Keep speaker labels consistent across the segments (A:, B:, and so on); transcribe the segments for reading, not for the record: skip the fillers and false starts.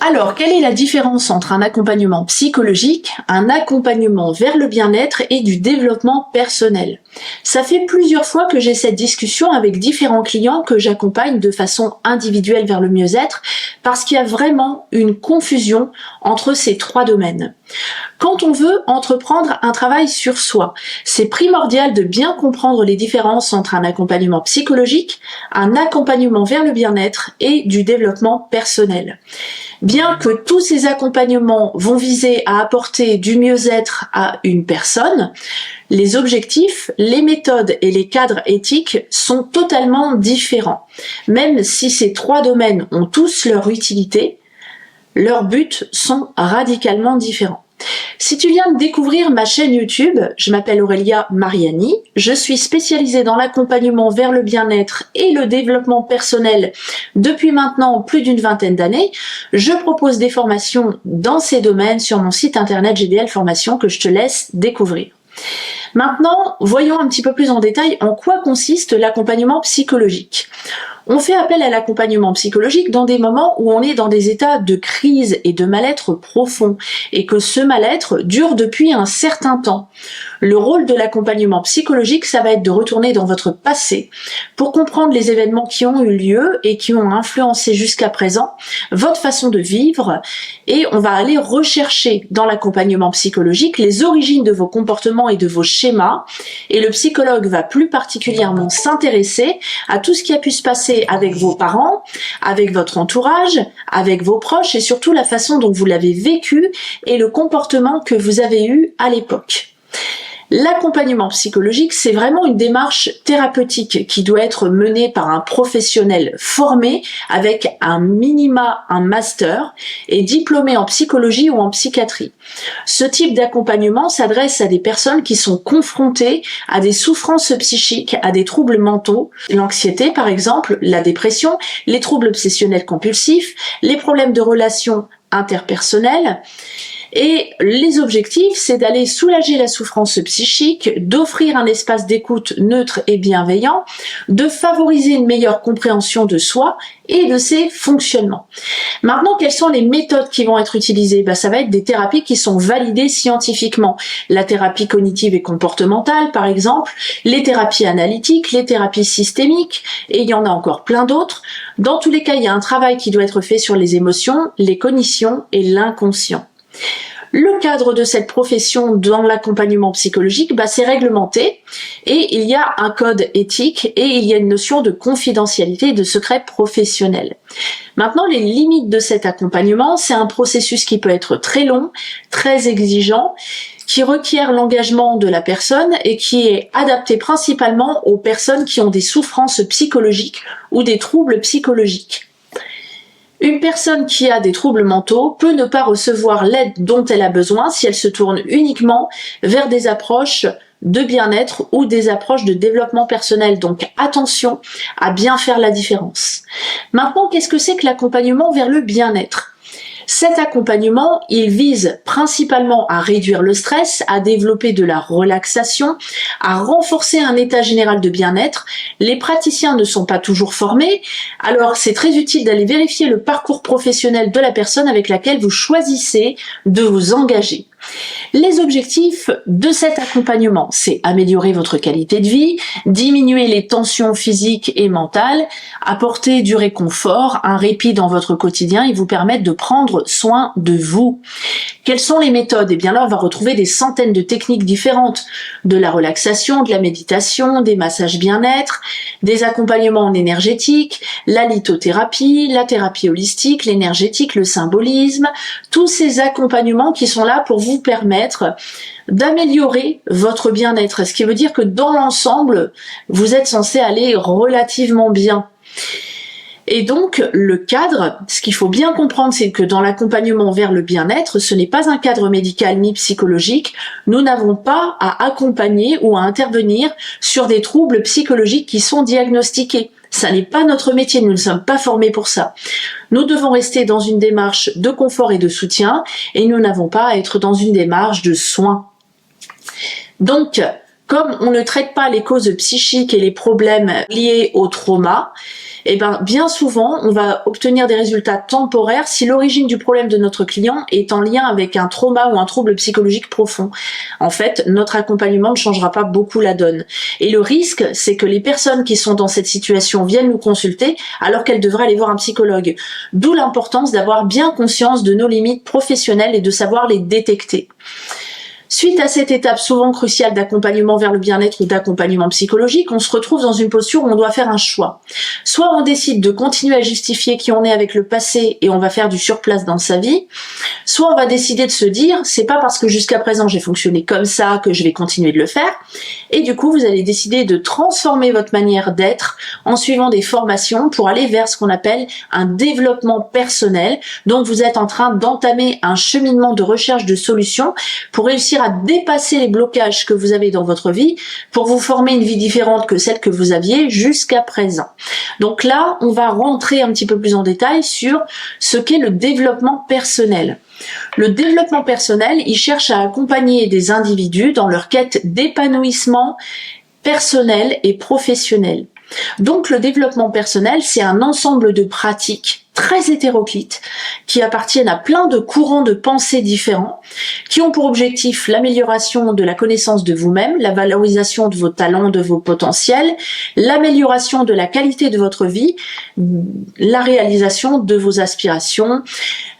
A: Alors, quelle est la différence entre un accompagnement psychologique, un accompagnement vers le bien-être et du développement personnel? Ça fait plusieurs fois que j'ai cette discussion avec différents clients que j'accompagne de façon individuelle vers le mieux-être parce qu'il y a vraiment une confusion entre ces trois domaines. Quand on veut entreprendre un travail sur soi, c'est primordial de bien comprendre les différences entre un accompagnement psychologique, un accompagnement vers le bien-être et du développement personnel. Bien que tous ces accompagnements vont viser à apporter du mieux-être à une personne, les objectifs, les méthodes et les cadres éthiques sont totalement différents. Même si ces trois domaines ont tous leur utilité, leurs buts sont radicalement différents. Si tu viens de découvrir ma chaîne YouTube, je m'appelle Aurélia Mariani, je suis spécialisée dans l'accompagnement vers le bien-être et le développement personnel depuis maintenant plus d'une vingtaine d'années. Je propose des formations dans ces domaines sur mon site internet GDL Formation que je te laisse découvrir. Maintenant, voyons un petit peu plus en détail en quoi consiste l'accompagnement psychologique. On fait appel à l'accompagnement psychologique dans des moments où on est dans des états de crise et de mal-être profond et que ce mal-être dure depuis un certain temps. Le rôle de l'accompagnement psychologique, ça va être de retourner dans votre passé pour comprendre les événements qui ont eu lieu et qui ont influencé jusqu'à présent votre façon de vivre, et on va aller rechercher dans l'accompagnement psychologique les origines de vos comportements et de vos schémas, et le psychologue va plus particulièrement s'intéresser à tout ce qui a pu se passer avec vos parents, avec votre entourage, avec vos proches et surtout la façon dont vous l'avez vécu et le comportement que vous avez eu à l'époque. L'accompagnement psychologique, c'est vraiment une démarche thérapeutique qui doit être menée par un professionnel formé avec un master et diplômé en psychologie ou en psychiatrie. Ce type d'accompagnement s'adresse à des personnes qui sont confrontées à des souffrances psychiques, à des troubles mentaux, l'anxiété par exemple, la dépression, les troubles obsessionnels compulsifs, les problèmes de relations interpersonnelles. Et les objectifs, c'est d'aller soulager la souffrance psychique, d'offrir un espace d'écoute neutre et bienveillant, de favoriser une meilleure compréhension de soi et de ses fonctionnements. Maintenant, quelles sont les méthodes qui vont être utilisées? Ça va être des thérapies qui sont validées scientifiquement. La thérapie cognitive et comportementale, par exemple, les thérapies analytiques, les thérapies systémiques, et il y en a encore plein d'autres. Dans tous les cas, il y a un travail qui doit être fait sur les émotions, les cognitions et l'inconscient. Le cadre de cette profession dans l'accompagnement psychologique, c'est réglementé et il y a un code éthique et il y a une notion de confidentialité et de secret professionnel. Maintenant, les limites de cet accompagnement, c'est un processus qui peut être très long, très exigeant, qui requiert l'engagement de la personne et qui est adapté principalement aux personnes qui ont des souffrances psychologiques ou des troubles psychologiques. Une personne qui a des troubles mentaux peut ne pas recevoir l'aide dont elle a besoin si elle se tourne uniquement vers des approches de bien-être ou des approches de développement personnel. Donc attention à bien faire la différence. Maintenant, qu'est-ce que c'est que l'accompagnement vers le bien-être ? Cet accompagnement, il vise principalement à réduire le stress, à développer de la relaxation, à renforcer un état général de bien-être. Les praticiens ne sont pas toujours formés, alors c'est très utile d'aller vérifier le parcours professionnel de la personne avec laquelle vous choisissez de vous engager. Les objectifs de cet accompagnement, c'est améliorer votre qualité de vie, diminuer les tensions physiques et mentales, apporter du réconfort, un répit dans votre quotidien et vous permettre de prendre soin de vous. Quelles sont les méthodes? Eh bien là, on va retrouver des centaines de techniques différentes, de la relaxation, de la méditation, des massages bien-être, des accompagnements en énergétique, la lithothérapie, la thérapie holistique, l'énergétique, le symbolisme, tous ces accompagnements qui sont là pour vous permettre d'améliorer votre bien-être, ce qui veut dire que dans l'ensemble, vous êtes censé aller relativement bien. Et donc, le cadre, ce qu'il faut bien comprendre, c'est que dans l'accompagnement vers le bien-être, ce n'est pas un cadre médical ni psychologique. Nous n'avons pas à accompagner ou à intervenir sur des troubles psychologiques qui sont diagnostiqués. Ça n'est pas notre métier, nous ne sommes pas formés pour ça. Nous devons rester dans une démarche de confort et de soutien, et nous n'avons pas à être dans une démarche de soins. Donc, Comme on ne traite pas les causes psychiques et les problèmes liés au trauma, eh ben, bien souvent, on va obtenir des résultats temporaires si l'origine du problème de notre client est en lien avec un trauma ou un trouble psychologique profond. En fait, notre accompagnement ne changera pas beaucoup la donne. Et le risque, c'est que les personnes qui sont dans cette situation viennent nous consulter alors qu'elles devraient aller voir un psychologue. D'où l'importance d'avoir bien conscience de nos limites professionnelles et de savoir les détecter. Suite à cette étape souvent cruciale d'accompagnement vers le bien-être ou d'accompagnement psychologique, on se retrouve dans une posture où on doit faire un choix. Soit on décide de continuer à justifier qui on est avec le passé et on va faire du surplace dans sa vie, soit on va décider de se dire c'est pas parce que jusqu'à présent j'ai fonctionné comme ça que je vais continuer de le faire, et du coup vous allez décider de transformer votre manière d'être en suivant des formations pour aller vers ce qu'on appelle un développement personnel. Donc vous êtes en train d'entamer un cheminement de recherche de solutions pour réussir à dépasser les blocages que vous avez dans votre vie pour vous former une vie différente que celle que vous aviez jusqu'à présent. Donc là, on va rentrer un petit peu plus en détail sur ce qu'est le développement personnel. Le développement personnel, il cherche à accompagner des individus dans leur quête d'épanouissement personnel et professionnel. Donc le développement personnel, c'est un ensemble de pratiques très hétéroclites qui appartiennent à plein de courants de pensée différents, qui ont pour objectif l'amélioration de la connaissance de vous-même, la valorisation de vos talents, de vos potentiels, l'amélioration de la qualité de votre vie, la réalisation de vos aspirations,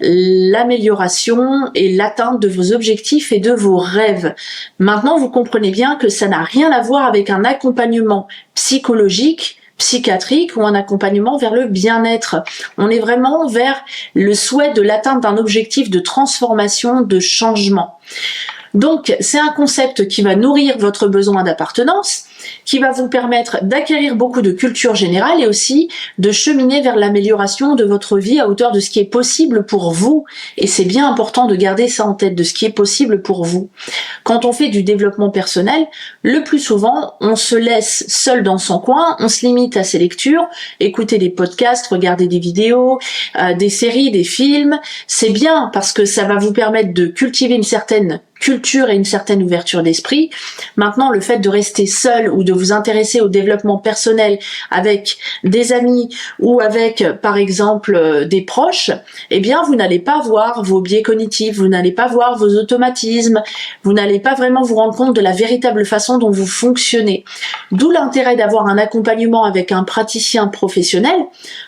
A: l'amélioration et l'atteinte de vos objectifs et de vos rêves. Maintenant, vous comprenez bien que ça n'a rien à voir avec un accompagnement psychologique, psychiatrique ou un accompagnement vers le bien-être. On est vraiment vers le souhait de l'atteinte d'un objectif de transformation, de changement. Donc, c'est un concept qui va nourrir votre besoin d'appartenance, qui va vous permettre d'acquérir beaucoup de culture générale et aussi de cheminer vers l'amélioration de votre vie à hauteur de ce qui est possible pour vous. Et c'est bien important de garder ça en tête, de ce qui est possible pour vous. Quand on fait du développement personnel, le plus souvent, on se laisse seul dans son coin, on se limite à ses lectures, écouter des podcasts, regarder des vidéos, des séries, des films. C'est bien parce que ça va vous permettre de cultiver une certaine culture et une certaine ouverture d'esprit. Maintenant, le fait de rester seul ou de vous intéresser au développement personnel avec des amis ou avec, par exemple, des proches, eh bien, vous n'allez pas voir vos biais cognitifs, vous n'allez pas voir vos automatismes, vous n'allez pas vraiment vous rendre compte de la véritable façon dont vous fonctionnez. D'où l'intérêt d'avoir un accompagnement avec un praticien professionnel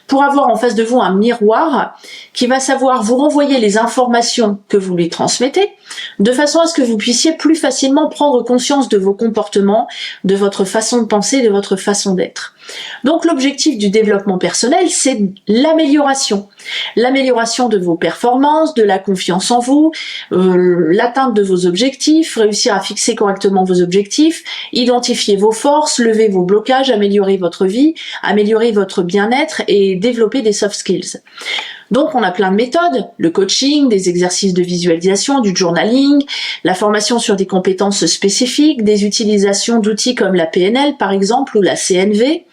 A: pour avoir en face de vous un miroir qui va savoir vous renvoyer les informations que vous lui transmettez, de façon à ce que vous puissiez plus facilement prendre conscience de vos comportements, de votre façon de penser, de votre façon d'être. Donc l'objectif du développement personnel, c'est l'amélioration. L'amélioration de vos performances, de la confiance en vous, l'atteinte de vos objectifs, réussir à fixer correctement vos objectifs, identifier vos forces, lever vos blocages, améliorer votre vie, améliorer votre bien-être et développer des soft skills. Donc on a plein de méthodes, le coaching, des exercices de visualisation, du journaling, la formation sur des compétences spécifiques, des utilisations d'outils comme la PNL par exemple ou la CNV.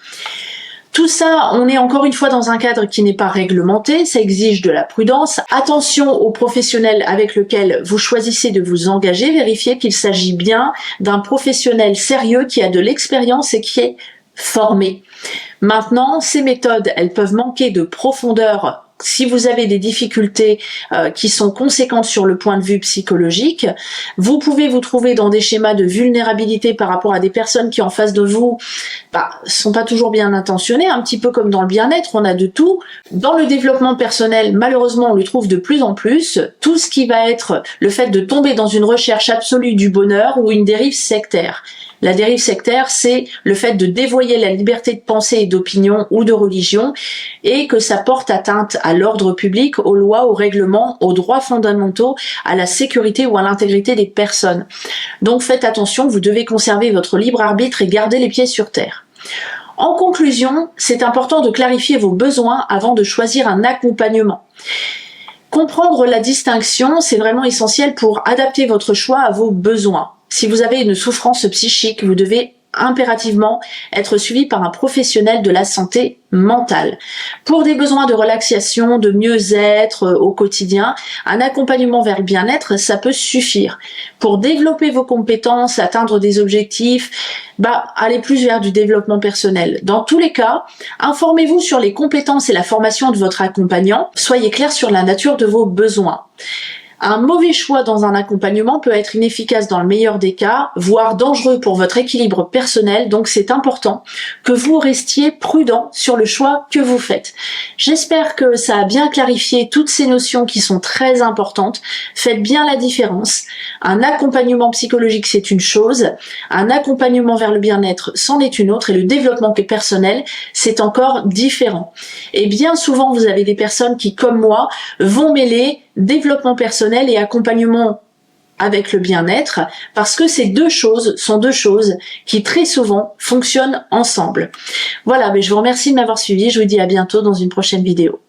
A: Tout ça, on est encore une fois dans un cadre qui n'est pas réglementé, ça exige de la prudence. Attention aux professionnels avec lesquels vous choisissez de vous engager, vérifiez qu'il s'agit bien d'un professionnel sérieux qui a de l'expérience et qui est formé. Maintenant, ces méthodes, elles peuvent manquer de profondeur. Si vous avez des difficultés qui sont conséquentes sur le point de vue psychologique, vous pouvez vous trouver dans des schémas de vulnérabilité par rapport à des personnes qui en face de vous sont pas toujours bien intentionnées, un petit peu comme dans le bien-être, on a de tout. Dans le développement personnel, malheureusement, on le trouve de plus en plus, tout ce qui va être le fait de tomber dans une recherche absolue du bonheur ou une dérive sectaire. La dérive sectaire, c'est le fait de dévoyer la liberté de pensée et d'opinion ou de religion et que ça porte atteinte à l'ordre public, aux lois, aux règlements, aux droits fondamentaux, à la sécurité ou à l'intégrité des personnes. Donc faites attention, vous devez conserver votre libre arbitre et garder les pieds sur terre. En conclusion, c'est important de clarifier vos besoins avant de choisir un accompagnement. Comprendre la distinction, c'est vraiment essentiel pour adapter votre choix à vos besoins. Si vous avez une souffrance psychique, vous devez impérativement être suivi par un professionnel de la santé mentale. Pour des besoins de relaxation, de mieux-être au quotidien, un accompagnement vers le bien-être, ça peut suffire. Pour développer vos compétences, atteindre des objectifs, allez plus vers du développement personnel. Dans tous les cas, informez-vous sur les compétences et la formation de votre accompagnant. Soyez clair sur la nature de vos besoins. Un mauvais choix dans un accompagnement peut être inefficace dans le meilleur des cas, voire dangereux pour votre équilibre personnel, donc c'est important que vous restiez prudent sur le choix que vous faites. J'espère que ça a bien clarifié toutes ces notions qui sont très importantes. Faites bien la différence. Un accompagnement psychologique, c'est une chose, un accompagnement vers le bien-être, c'en est une autre, et le développement personnel, c'est encore différent. Et bien souvent, vous avez des personnes qui, comme moi, vont mêler développement personnel et accompagnement avec le bien-être, parce que ces deux choses sont deux choses qui très souvent fonctionnent ensemble. Voilà, je vous remercie de m'avoir suivi, je vous dis à bientôt dans une prochaine vidéo.